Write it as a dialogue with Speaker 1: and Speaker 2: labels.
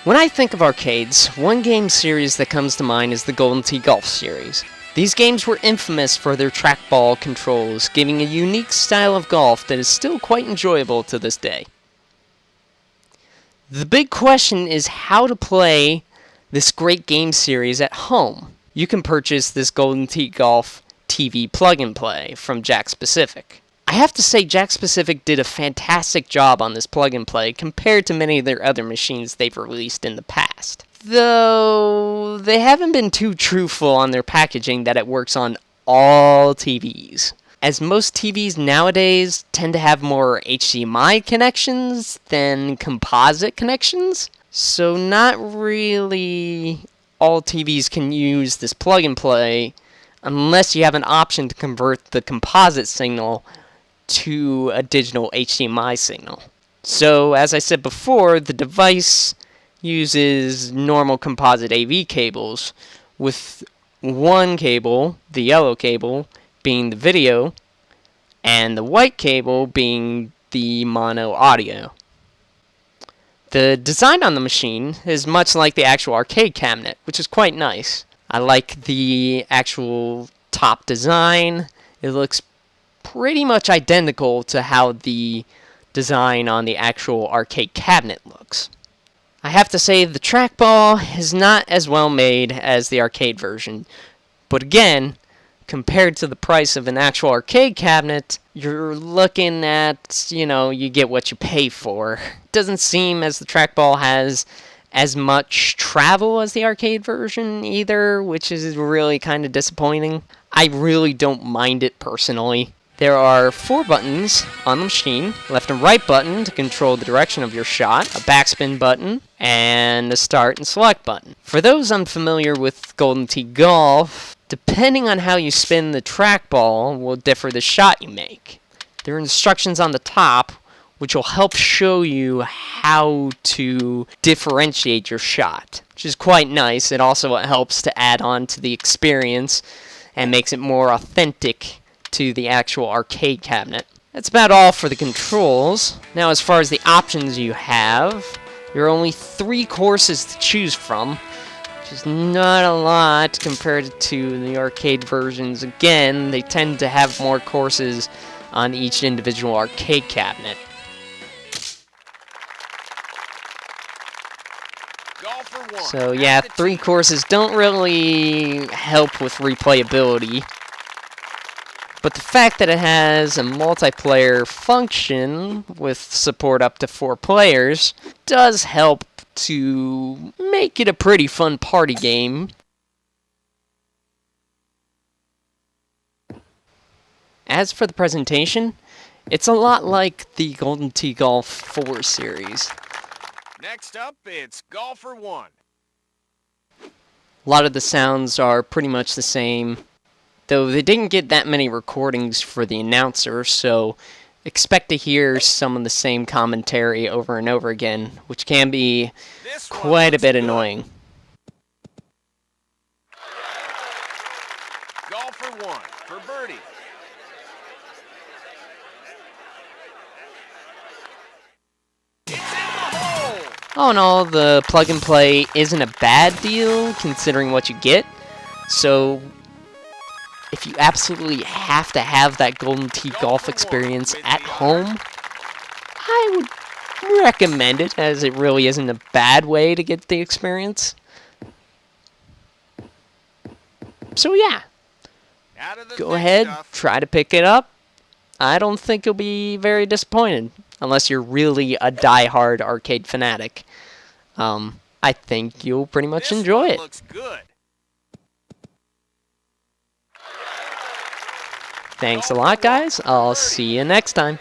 Speaker 1: When I think of arcades, one game series that comes to mind is the Golden Tee Golf series. These games were infamous for their trackball controls, giving a unique style of golf that is still quite enjoyable to this day. The big question is how to play this great game series at home. You can purchase this Golden Tee Golf TV plug-and-play from Jakks Pacific. I have to say Jakks Pacific did a fantastic job on this plug-and-play compared to many of their other machines they've released in the past. Though they haven't been too truthful on their packaging that it works on all TVs. As most TVs nowadays tend to have more HDMI connections than composite connections, so not really all TVs can use this plug-and-play unless you have an option to convert the composite signal to a digital HDMI signal. So, as I said before, the device uses normal composite AV cables, with one cable, the yellow cable, being the video, and the white cable being the mono audio. The design on the machine is much like the actual arcade cabinet, which is quite nice. I like the actual top design. It looks pretty much identical to how the design on the actual arcade cabinet looks. I have to say the trackball is not as well made as the arcade version, but again, compared to the price of an actual arcade cabinet, you're looking at, you get what you pay for. It doesn't seem as the trackball has as much travel as the arcade version either, which is really kind of disappointing. I really don't mind it personally. There are 4 buttons on the machine, left and right button to control the direction of your shot, a backspin button, and a start and select button. For those unfamiliar with Golden Tee Golf, depending on how you spin the trackball will differ the shot you make. There are instructions on the top which will help show you how to differentiate your shot, which is quite nice. It also helps to add on to the experience and makes it more authentic to the actual arcade cabinet. That's about all for the controls. Now, as far as the options you have, there are only 3 courses to choose from, which is not a lot compared to the arcade versions. Again, they tend to have more courses on each individual arcade cabinet. So yeah, 3 courses don't really help with replayability. But the fact that it has a multiplayer function with support up to 4 players does help to make it a pretty fun party game. As for the presentation, it's a lot like the Golden Tee Golf 4 series.
Speaker 2: Next up, it's Golfer 1.
Speaker 1: A lot of the sounds are pretty much the same, though they didn't get that many recordings for the announcer, so expect to hear some of the same commentary over and over again, which can be quite a bit annoying.
Speaker 2: Golfer 1 for birdie.
Speaker 1: All in all, the plug-and-play isn't a bad deal considering what you get, so if you absolutely have to have that Golden Tee Golf experience at home, I would recommend it, as it really isn't a bad way to get the experience. So yeah, go ahead, try to pick it up. I don't think you'll be very disappointed, unless you're really a die-hard arcade fanatic. I think you'll pretty much enjoy it.
Speaker 2: Looks good.
Speaker 1: Thanks a lot, guys. I'll see you next time.